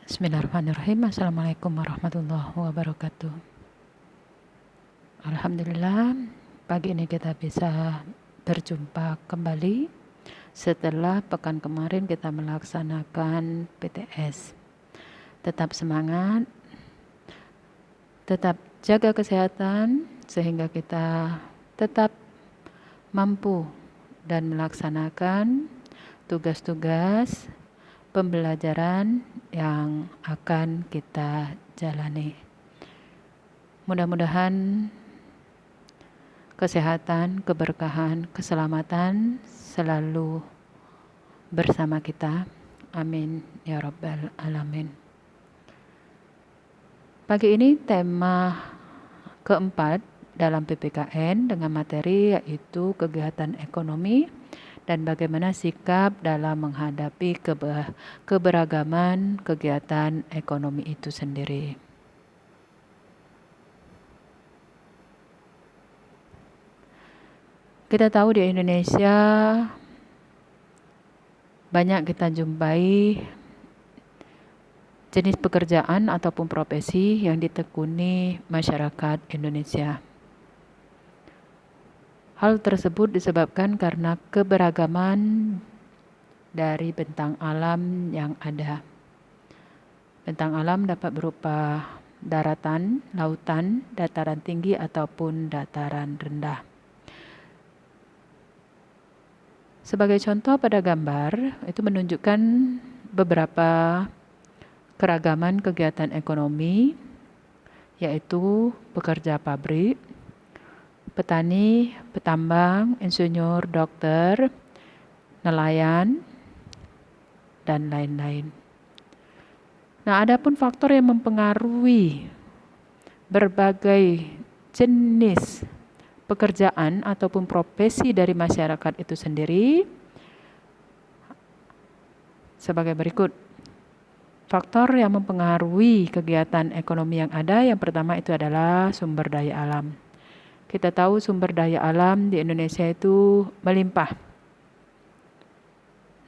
Bismillahirrahmanirrahim. Assalamualaikum warahmatullahi wabarakatuh. Alhamdulillah, pagi ini kita bisa berjumpa kembali setelah pekan kemarin kita melaksanakan PTS. Tetap semangat, tetap jaga kesehatan sehingga kita tetap mampu dan melaksanakan tugas-tugas pembelajaran yang akan kita jalani. Mudah-mudahan kesehatan, keberkahan, keselamatan selalu bersama kita. Amin ya rabbal alamin. Pagi ini tema keempat dalam PPKN dengan materi yaitu kegiatan ekonomi dan bagaimana sikap dalam menghadapi keberagaman kegiatan ekonomi itu sendiri. Kita tahu di Indonesia banyak kita jumpai jenis pekerjaan ataupun profesi yang ditekuni masyarakat Indonesia. Hal tersebut disebabkan karena keberagaman dari bentang alam yang ada. Bentang alam dapat berupa daratan, lautan, dataran tinggi ataupun dataran rendah. Sebagai contoh pada gambar, itu menunjukkan beberapa keragaman kegiatan ekonomi, yaitu pekerja pabrik, petani, petambang, insinyur, dokter, nelayan, dan lain-lain. Nah, ada pun faktor yang mempengaruhi berbagai jenis pekerjaan ataupun profesi dari masyarakat itu sendiri sebagai berikut. Faktor yang mempengaruhi kegiatan ekonomi yang ada, yang pertama itu adalah sumber daya alam. Kita tahu sumber daya alam di Indonesia itu melimpah.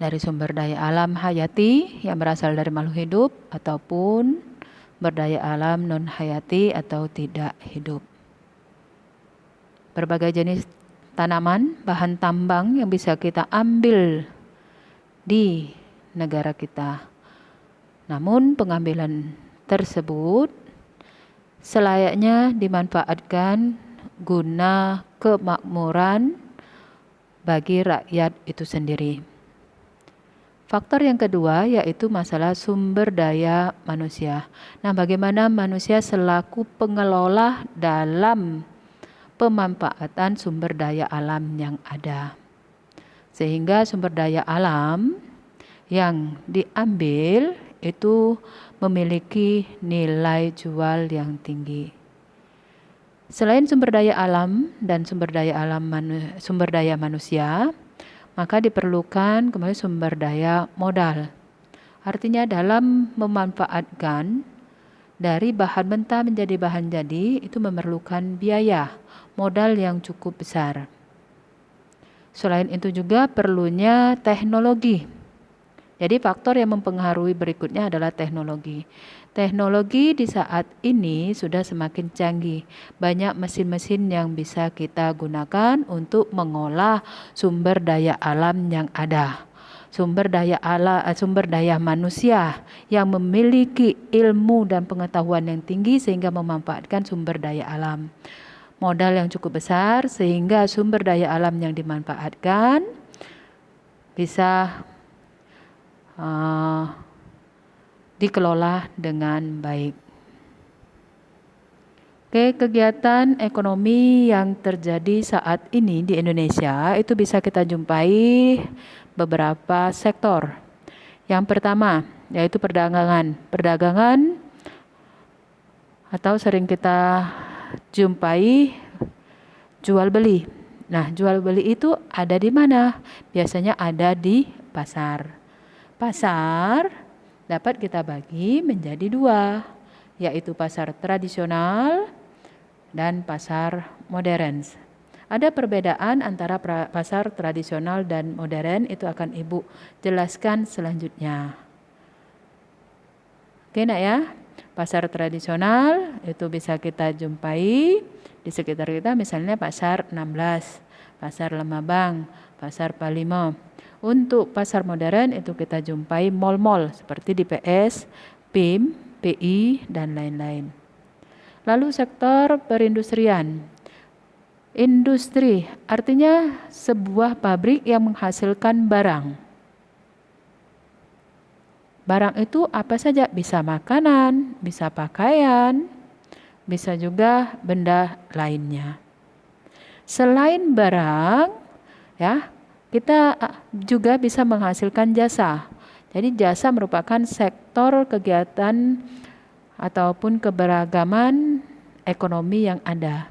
Dari sumber daya alam hayati yang berasal dari makhluk hidup ataupun berdaya alam non hayati atau tidak hidup. Berbagai jenis tanaman, bahan tambang yang bisa kita ambil di negara kita. Namun pengambilan tersebut selayaknya dimanfaatkan guna kemakmuran bagi rakyat itu sendiri. Faktor yang kedua yaitu masalah sumber daya manusia. Nah, bagaimana manusia selaku pengelola dalam pemanfaatan sumber daya alam yang ada. Sehingga sumber daya alam yang diambil itu memiliki nilai jual yang tinggi. Selain sumber daya alam dan sumber daya manusia, maka diperlukan kembali sumber daya modal. Artinya dalam memanfaatkan dari bahan mentah menjadi bahan jadi itu memerlukan biaya modal yang cukup besar. Selain itu juga perlunya teknologi. Jadi faktor yang mempengaruhi berikutnya adalah teknologi. Teknologi di saat ini sudah semakin canggih. Banyak mesin-mesin yang bisa kita gunakan untuk mengolah sumber daya alam yang ada. Sumber daya manusia yang memiliki ilmu dan pengetahuan yang tinggi sehingga memanfaatkan sumber daya alam. Modal yang cukup besar sehingga sumber daya alam yang dimanfaatkan bisa dikelola dengan baik. Oke, kegiatan ekonomi yang terjadi saat ini di Indonesia itu bisa kita jumpai beberapa sektor. Yang pertama yaitu perdagangan. Perdagangan atau sering kita jumpai jual beli. Nah, jual beli itu ada di mana? Biasanya ada di pasar. Pasar dapat kita bagi menjadi dua, yaitu pasar tradisional dan pasar modern. Ada perbedaan antara pasar tradisional dan modern, itu akan Ibu jelaskan selanjutnya. Oke nak ya, pasar tradisional itu bisa kita jumpai di sekitar kita, misalnya pasar 16, pasar Lemabang, pasar Palimo. Untuk pasar modern itu kita jumpai mall-mall seperti di PS, PIM, PI, dan lain-lain. Lalu sektor perindustrian. Industri artinya sebuah pabrik yang menghasilkan barang. Barang itu apa saja? Bisa makanan, bisa pakaian, bisa juga benda lainnya. Selain barang, ya, kita juga bisa menghasilkan jasa. Jadi jasa merupakan sektor kegiatan ataupun keberagaman ekonomi yang ada.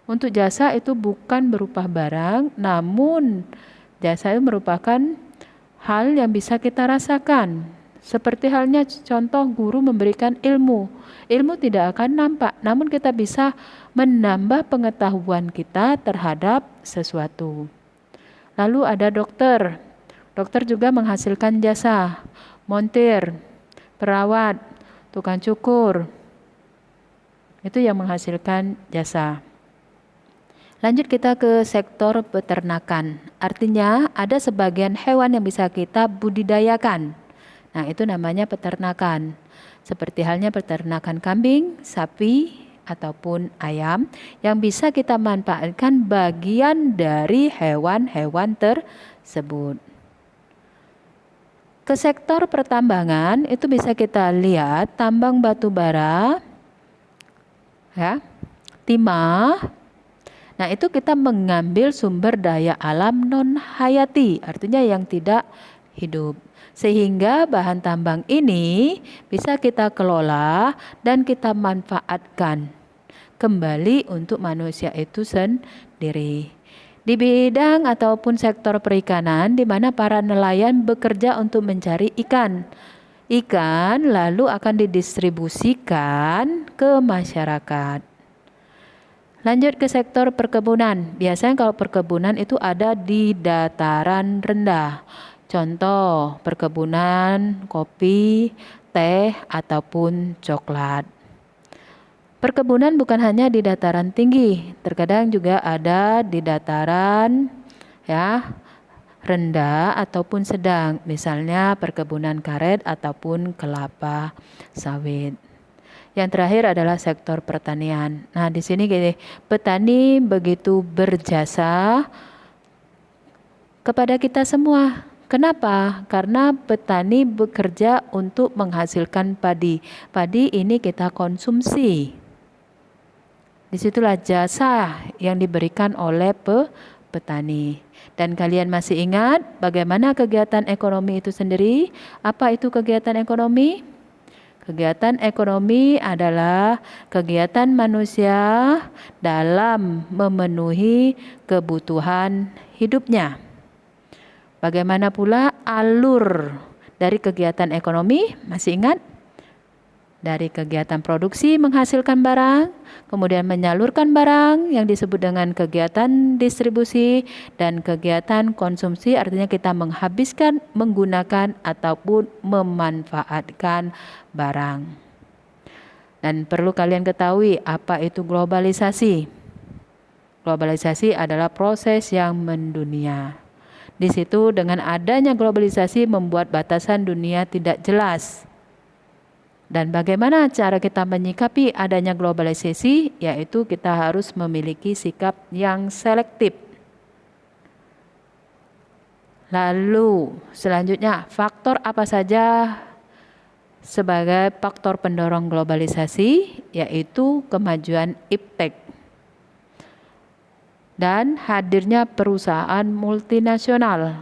Untuk jasa itu bukan berupa barang, namun jasa itu merupakan hal yang bisa kita rasakan. Seperti halnya contoh guru memberikan ilmu. Ilmu tidak akan nampak, namun kita bisa menambah pengetahuan kita terhadap sesuatu. Lalu ada dokter. Dokter juga menghasilkan jasa. Montir, perawat, tukang cukur. Itu yang menghasilkan jasa. Lanjut kita ke sektor peternakan. Artinya ada sebagian hewan yang bisa kita budidayakan. Nah, itu namanya peternakan. Seperti halnya peternakan kambing, sapi, ataupun ayam yang bisa kita manfaatkan bagian dari hewan-hewan tersebut. Ke sektor pertambangan itu bisa kita lihat tambang batu bara, ya, timah. Nah, itu kita mengambil sumber daya alam non-hayati, artinya yang tidak hidup. Sehingga bahan tambang ini bisa kita kelola dan kita manfaatkan kembali untuk manusia itu sendiri. Di bidang ataupun sektor perikanan di mana para nelayan bekerja untuk mencari ikan. Ikan lalu akan didistribusikan ke masyarakat. Lanjut ke sektor perkebunan. Biasanya kalau perkebunan itu ada di dataran rendah. Contoh perkebunan kopi, teh, ataupun coklat. Perkebunan bukan hanya di dataran tinggi, terkadang juga ada di dataran rendah ataupun sedang. Misalnya perkebunan karet ataupun kelapa sawit. Yang terakhir adalah sektor pertanian. Nah, di sini gini, petani begitu berjasa kepada kita semua. Kenapa? Karena petani bekerja untuk menghasilkan padi. Padi ini kita konsumsi. Disitulah jasa yang diberikan oleh petani. Dan kalian masih ingat bagaimana kegiatan ekonomi itu sendiri? Apa itu kegiatan ekonomi? Kegiatan ekonomi adalah kegiatan manusia dalam memenuhi kebutuhan hidupnya. Bagaimana pula alur dari kegiatan ekonomi? Masih ingat? Dari kegiatan produksi menghasilkan barang, kemudian menyalurkan barang yang disebut dengan kegiatan distribusi, dan kegiatan konsumsi artinya kita menghabiskan, menggunakan ataupun memanfaatkan barang. Dan perlu kalian ketahui apa itu globalisasi. Globalisasi adalah proses yang mendunia. Di situ dengan adanya globalisasi membuat batasan dunia tidak jelas. Dan bagaimana cara kita menyikapi adanya globalisasi? Yaitu kita harus memiliki sikap yang selektif. Lalu selanjutnya, faktor apa saja sebagai faktor pendorong globalisasi? Yaitu kemajuan iptek dan hadirnya perusahaan multinasional.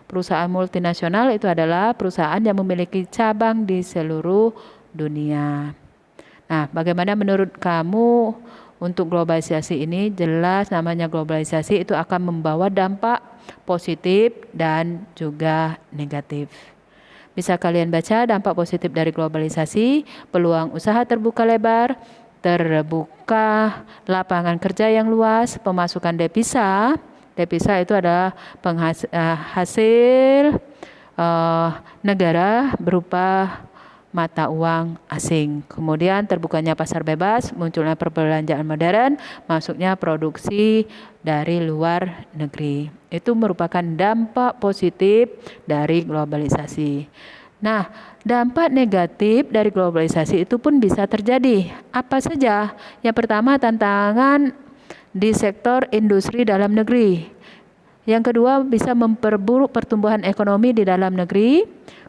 Perusahaan multinasional itu adalah perusahaan yang memiliki cabang di seluruh dunia. Nah, bagaimana menurut kamu untuk globalisasi ini? Jelas namanya globalisasi itu akan membawa dampak positif dan juga negatif. Bisa kalian baca dampak positif dari globalisasi, peluang usaha terbuka lebar, terbuka lapangan kerja yang luas, pemasukan devisa. Devisa itu adalah hasil negara berupa mata uang asing. Kemudian terbukanya pasar bebas, munculnya perbelanjaan modern, masuknya produksi dari luar negeri. Itu merupakan dampak positif dari globalisasi. Nah, dampak negatif dari globalisasi itu pun bisa terjadi. Apa saja? Yang pertama, tantangan di sektor industri dalam negeri. Yang kedua, bisa memperburuk pertumbuhan ekonomi di dalam negeri.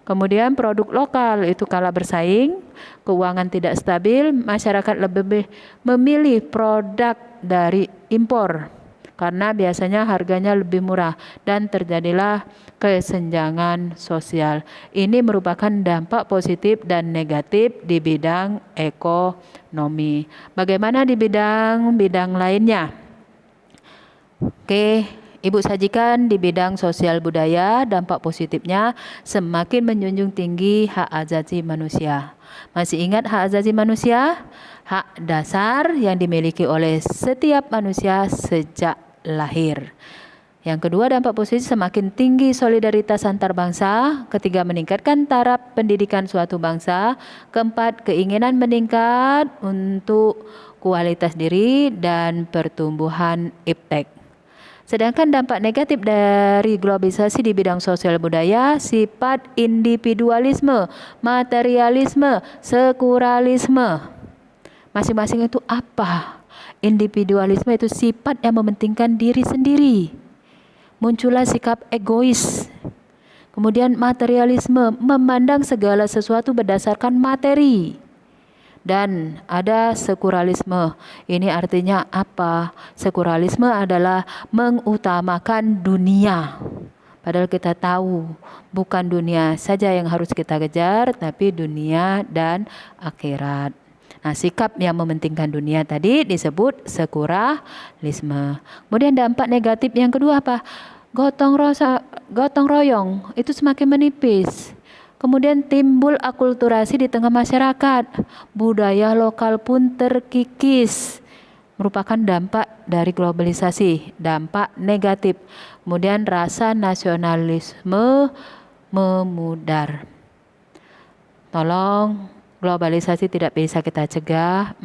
Kemudian produk lokal itu kalah bersaing, keuangan tidak stabil, masyarakat lebih memilih produk dari impor karena biasanya harganya lebih murah dan terjadilah kesenjangan sosial. Ini merupakan dampak positif dan negatif di bidang ekonomi. Bagaimana di bidang lainnya? Oke, Ibu sajikan di bidang sosial budaya, dampak positifnya semakin menjunjung tinggi hak asasi manusia. Masih ingat hak asasi manusia? Hak dasar yang dimiliki oleh setiap manusia sejak lahir. Yang kedua, dampak positif semakin tinggi solidaritas antar bangsa. Ketiga, meningkatkan taraf pendidikan suatu bangsa. Keempat, keinginan meningkat untuk kualitas diri dan pertumbuhan iptek. Sedangkan dampak negatif dari globalisasi di bidang sosial budaya, sifat individualisme, materialisme, sekuralisme. Masing-masing itu apa? Individualisme itu sifat yang mementingkan diri sendiri. Muncullah sikap egois. Kemudian materialisme, memandang segala sesuatu berdasarkan materi. Dan ada sekuralisme. Ini artinya apa? Sekuralisme adalah mengutamakan dunia. Padahal kita tahu bukan dunia saja yang harus kita kejar, tapi dunia dan akhirat. Nah, sikap yang mementingkan dunia tadi disebut sekuralisme. Kemudian dampak negatif yang kedua apa? Gotong royong itu semakin menipis. Kemudian timbul akulturasi di tengah masyarakat. Budaya lokal pun terkikis. Merupakan dampak dari globalisasi, dampak negatif. Kemudian rasa nasionalisme memudar. Tolong, globalisasi tidak bisa kita cegah.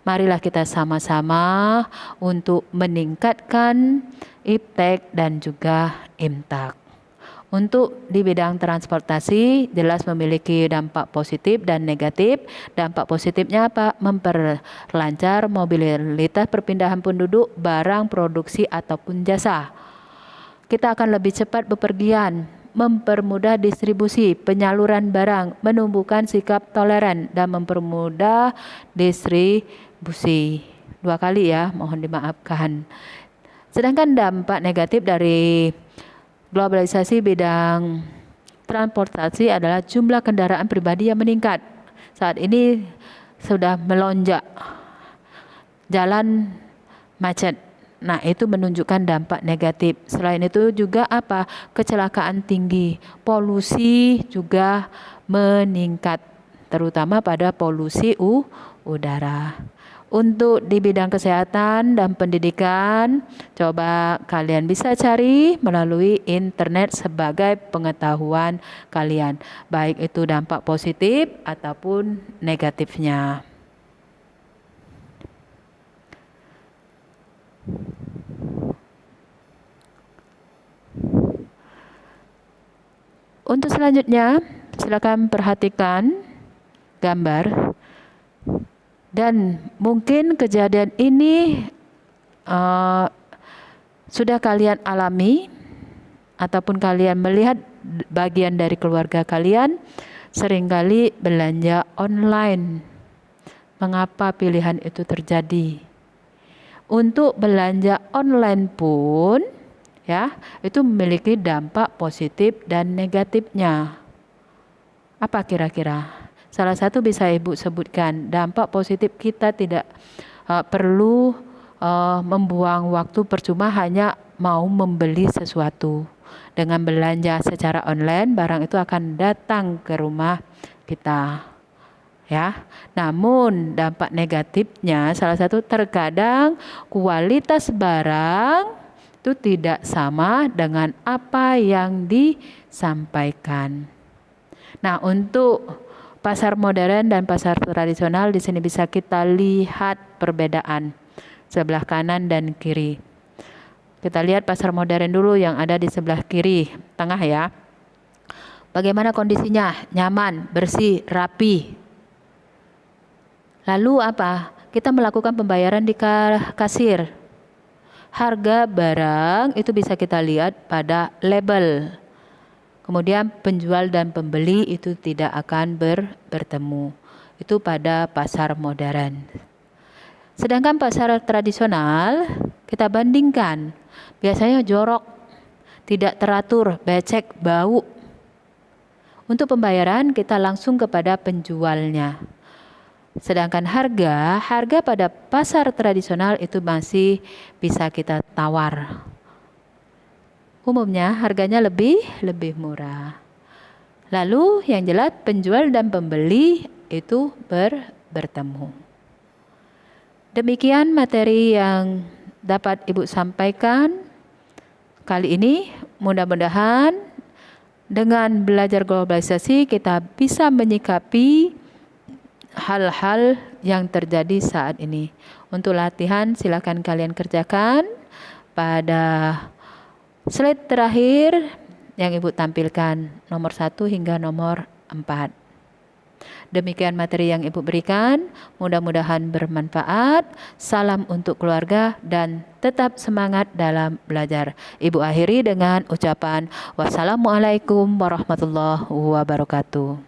Marilah kita sama-sama untuk meningkatkan iptek dan juga imtak. Untuk di bidang transportasi jelas memiliki dampak positif dan negatif. Dampak positifnya apa? Memperlancar mobilitas perpindahan penduduk, barang, produksi ataupun jasa. Kita akan lebih cepat bepergian, mempermudah distribusi, penyaluran barang, menumbuhkan sikap toleran dan mempermudah distribusi. 2 kali ya, mohon dimaafkan. Sedangkan dampak negatif dari globalisasi bidang transportasi adalah jumlah kendaraan pribadi yang meningkat. Saat ini sudah melonjak. Jalan macet. Nah, itu menunjukkan dampak negatif. Selain itu juga apa? Kecelakaan tinggi. Polusi juga meningkat, terutama pada polusi udara. Untuk di bidang kesehatan dan pendidikan, coba kalian bisa cari melalui internet sebagai pengetahuan kalian, baik itu dampak positif ataupun negatifnya. Untuk selanjutnya, silakan perhatikan gambar. Dan mungkin kejadian ini sudah kalian alami ataupun kalian melihat bagian dari keluarga kalian seringkali belanja online. Mengapa pilihan itu terjadi? Untuk belanja online pun ya, itu memiliki dampak positif dan negatifnya. Apa kira-kira? Salah satu bisa Ibu sebutkan, dampak positif kita tidak perlu membuang waktu percuma hanya mau membeli sesuatu. Dengan belanja secara online, barang itu akan datang ke rumah kita. Ya. Namun dampak negatifnya salah satu terkadang kualitas barang itu tidak sama dengan apa yang disampaikan. Nah, untuk pasar modern dan pasar tradisional, di sini bisa kita lihat perbedaan sebelah kanan dan kiri. Kita lihat pasar modern dulu yang ada di sebelah kiri tengah ya. Bagaimana kondisinya? Nyaman, bersih, rapi. Lalu apa? Kita melakukan pembayaran di kasir. Harga barang itu bisa kita lihat pada label. Kemudian penjual dan pembeli itu tidak akan bertemu. Itu pada pasar modern. Sedangkan pasar tradisional kita bandingkan. Biasanya jorok, tidak teratur, becek, bau. Untuk pembayaran kita langsung kepada penjualnya. Sedangkan harga pada pasar tradisional itu masih bisa kita tawar. Umumnya harganya lebih murah. Lalu yang jelas penjual dan pembeli itu bertemu. Demikian materi yang dapat Ibu sampaikan kali ini. Mudah-mudahan dengan belajar globalisasi kita bisa menyikapi hal-hal yang terjadi saat ini. Untuk latihan silakan kalian kerjakan pada slide terakhir yang Ibu tampilkan, nomor 1 hingga nomor 4. Demikian materi yang Ibu berikan, mudah-mudahan bermanfaat. Salam untuk keluarga dan tetap semangat dalam belajar. Ibu akhiri dengan ucapan wassalamualaikum warahmatullahi wabarakatuh.